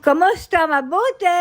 Kumusta? Mabuti!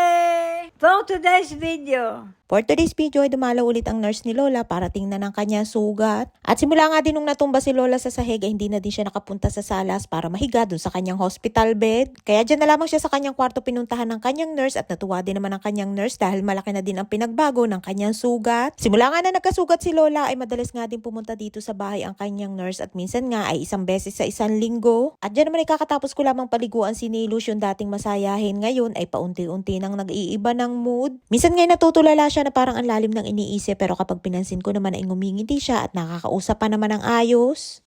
For today's video. For today's video ay dumalaw ulit ang nurse ni Lola para tingnan ang kanyang sugat. At simula nga din nung natumba si Lola sa sahig ay hindi na din siya nakapunta sa salas para mahiga dun sa kanyang hospital bed. Kaya dyan na lamang siya sa kanyang kwarto pinuntahan ng kanyang nurse at natuwa din naman ang kanyang nurse dahil malaki na din ang pinagbago ng kanyang sugat. Simula nga na nagkasugat si Lola ay madalas nga din pumunta dito sa bahay ang kanyang nurse at minsan nga ay isang beses sa isang linggo. At dyan naman ay kakatapos ko lamang paliguan si Nilus yung dating masayahin ngayon ay paunti-unti nang nag-iiba ng mood. Minsan nga natutulala siya na parang ang lalim ng iniisip pero kapag pinansin ko naman ay ngumingiti siya at nakakausap pa naman ng ayos.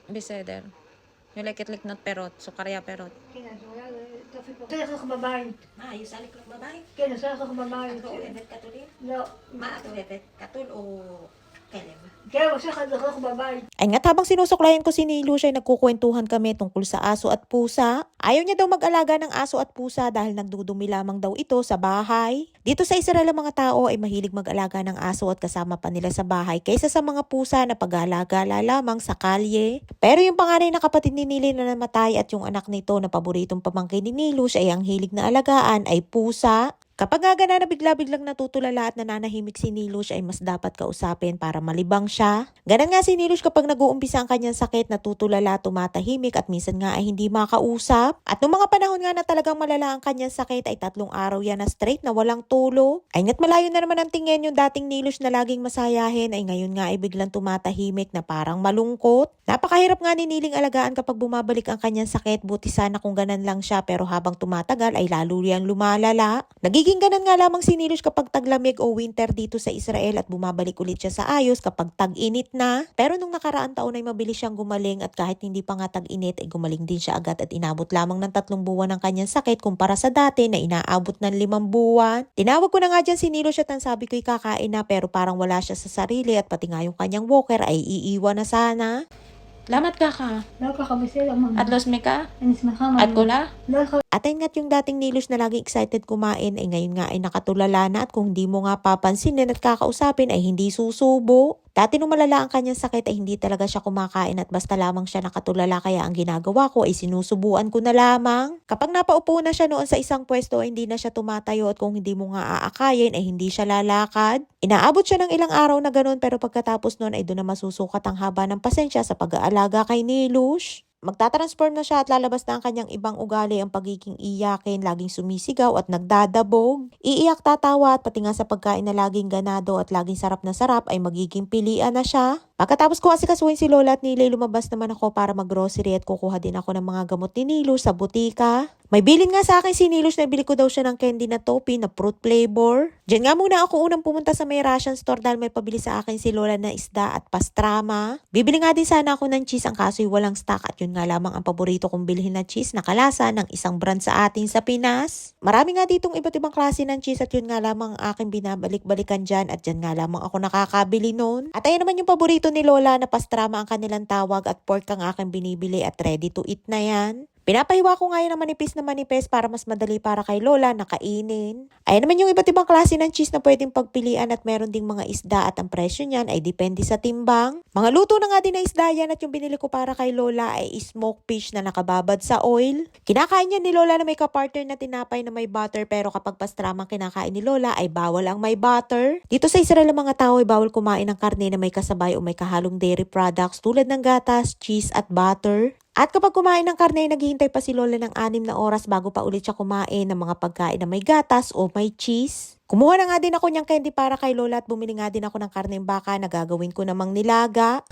Beseder. You like it like not perot, sukarya perot. Ayos alik lang babay. Ato evet katulin? No. Maato evet katul o kelem? Ay nga't habang sinusuklayan ko si Nilo siya ay nagkukwentuhan kami tungkol sa aso at pusa. Ayaw niya daw mag-alaga ng aso at pusa dahil nagdudumi lamang daw ito sa bahay. Dito sa Israel ang mga tao ay mahilig mag-alaga ng aso at kasama pa nila sa bahay kaysa sa mga pusa na pag-alagala lamang sa kalye. Pero yung panganay na kapatid ni Nili na namatay at yung anak nito na paboritong pamangkin ni Nilo ay ang hilig na alagaan ay pusa. Kapag gagana na bigla-biglang natutulala at nananahimik si Nilush ay mas dapat kausapin para malibang siya. Ganon nga si Nilush kapag nag-uumpisa ang kanyang sakit, natutulala, tumatahimik at minsan nga ay hindi makausap. At noong mga panahon nga na talagang malala ang kanyang sakit ay 3 araw yan na straight na walang tulog. Ay nga't malayo na naman ang tingin yung dating Nilush na laging masayahin ay ngayon nga ay biglang tumatahimik na parang malungkot. Napakahirap nga ni Niling alagaan kapag bumabalik ang kanyang sakit, buti sana kung ganan lang siya pero habang tumatagal ay lalo yang lumalala. Nagiging ganun nga lamang si Nilush kapag taglamig o winter dito sa Israel at bumabalik ulit siya sa ayos kapag tag-init na. Pero nung nakaraang taon ay mabilis siyang gumaling at kahit hindi pa nga tag-init ay gumaling din siya agad at inabot lamang ng 3 buwan ang kanyang sakit kumpara sa dati na inaabot ng 5 buwan. Tinawag ko na nga dyan si Nilush at ang sabi ko'y kakain na pero parang wala siya sa sarili at pati nga yung kanyang walker ay iiwan na sana. Lamat ka ka. At los me ka? At kula? At ayun nga't yung dating Nilush na laging excited kumain ay ngayon nga ay nakatulala na at kung hindi mo nga papansinin at kakausapin ay hindi susubo. Dati nung malala ang kanyang sakit ay hindi talaga siya kumakain at basta lamang siya nakatulala kaya ang ginagawa ko ay sinusubuan ko na lamang. Kapag napaupo na siya noon sa isang pwesto ay hindi na siya tumatayo at kung hindi mo nga aakayin ay hindi siya lalakad. Inaabot siya ng ilang araw na ganun pero pagkatapos noon ay doon na masusukat ang haba ng pasensya sa pag-aalaga kay Nilush. Magtatransform na siya at lalabas na ang kanyang ibang ugali, ang pagiging iyakin, laging sumisigaw at nagdadabog. Iiyak, tatawa at pati nga sa pagkain na laging ganado at laging sarap na sarap ay magiging pilian na siya. Pagkatapos ko asikasuhin si Lola at Nilay, lumabas naman ako para mag-grocery at kukuha din ako ng mga gamot ni Nilush sa butika. May bilin nga sa akin si Nilush na bili ko daw siya ng candy na toppy na fruit flavor. Diyan nga muna ako unang pumunta sa may Russian store dahil may pabili sa akin si Lola na isda at pastrama. Bibili nga din sana ako ng cheese ang kaso'y walang stock at yun nga lamang ang paborito kong bilhin na cheese na kalasa ng isang brand sa atin sa Pinas. Marami nga ditong iba't ibang klase ng cheese at yun nga lamang ang aking binabalik-balikan dyan at dyan nga lamang ako nakakabili noon. At ayan naman yung paborito ni Lola na pastrama ang kanilang tawag at pork ang aking binibili at ready to eat na yan. Pinapahiwa ko ngayon ng manipis para mas madali para kay Lola na kainin. Ayan naman yung iba't ibang klase ng cheese na pwedeng pagpilian at meron ding mga isda at ang presyo niyan ay depende sa timbang. Mga luto na nga din na isda yan at yung binili ko para kay Lola ay smoked fish na nakababad sa oil. Kinakain niya ni Lola na may kapartner na tinapay na may butter pero kapag pastramang kinakain ni Lola ay bawal ang may butter. Dito sa Israel ang mga tao ay bawal kumain ng karne na may kasabay o may kahalong dairy products tulad ng gatas, cheese at butter. At kapag kumain ng karne, naghihintay pa si Lola ng 6 na oras bago pa ulit siya kumain ng mga pagkain na may gatas o may cheese. Kumuha na nga din ako niyang candy para kay Lola at bumili nga din ako ng karneng baka na gagawin ko namang nilaga.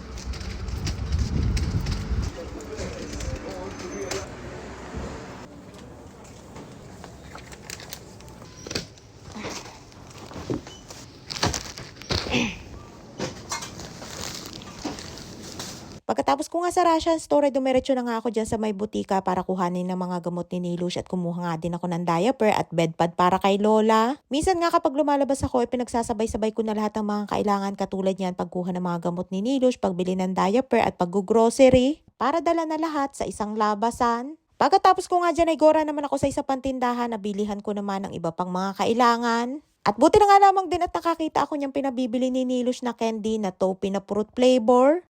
Pagkatapos ko nga sa Russian store, dumiretso na nga ako dyan sa may butika para kuhanin ng mga gamot ni Nilush at kumuha nga din ako ng diaper at bedpad para kay Lola. Minsan nga kapag lumalabas ako ay pinagsasabay-sabay ko na lahat ng mga kailangan katulad niyan pagkuha ng mga gamot ni Nilush, pagbili ng diaper at pag-grocery para dala na lahat sa isang labasan. Pagkatapos ko nga dyan ay gora naman ako sa isang pantindahan na bilihan ko naman ng iba pang mga kailangan. At buti na nga lamang din at nakakita ako niyang pinabibili ni Nilush na candy na toppy na fruit flavor.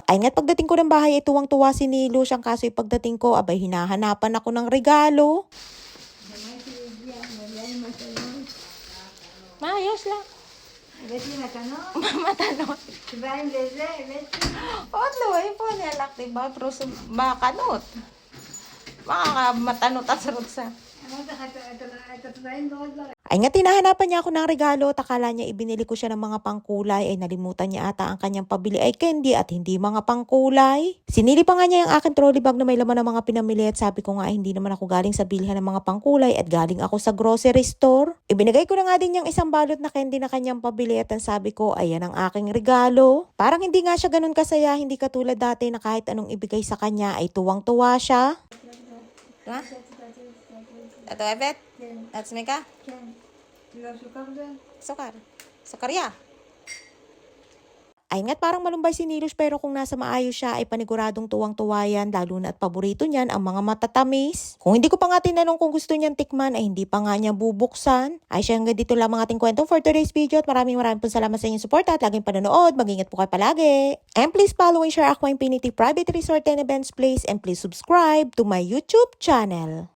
Ay nga't pagdating ko ng bahay ay tuwang-tuwa si Nilo siyang kaso pagdating ko abay hinahanapan ako ng regalo. Maayos lang. הבאתי מתנות, Matanot. שבאים לזה, הבאתי. Od luway po nilak, diba? Pero makanot. Makakamatanot at sarot sa. אמרתי לך, אתה טבעים מאוד לא. Ay nga tinahanapan niya ako ng regalo, takala niya ibinili ko siya ng mga pangkulay, ay nalimutan niya ata ang kanyang pabili ay candy at hindi mga pangkulay. Sinili pa nga niya yung aking trolley bag na may laman ng mga pinamili at sabi ko nga ay hindi naman ako galing sa bilihan ng mga pangkulay at galing ako sa grocery store. Ibinigay ko na nga din yung isang balot na candy na kanyang pabili at ang sabi ko ayan ang aking regalo. Parang hindi nga siya ganun kasaya, hindi katulad dati na kahit anong ibigay sa kanya ay tuwang-tuwa siya. Ha? Ito, Ebet? That's me ka? כן. לא סוכר זה? Sukar. Sukarya. Ay nga't parang malumbay si Nilos pero kung nasa maayos siya ay paniguradong tuwang-tuwa yan lalo na at paborito niyan ang mga matatamis. Kung hindi ko pa nga tinanong kung gusto niyan tikman ay hindi pa nga niya bubuksan. Ay siya hanggang dito lang ang ating kwentong for today's video at maraming po salamat sa inyong support at laging panonood. Mag-ingat po kayo palagi. And please follow and share Aqua Infinity Private Resort and Events Place and please subscribe to my YouTube channel.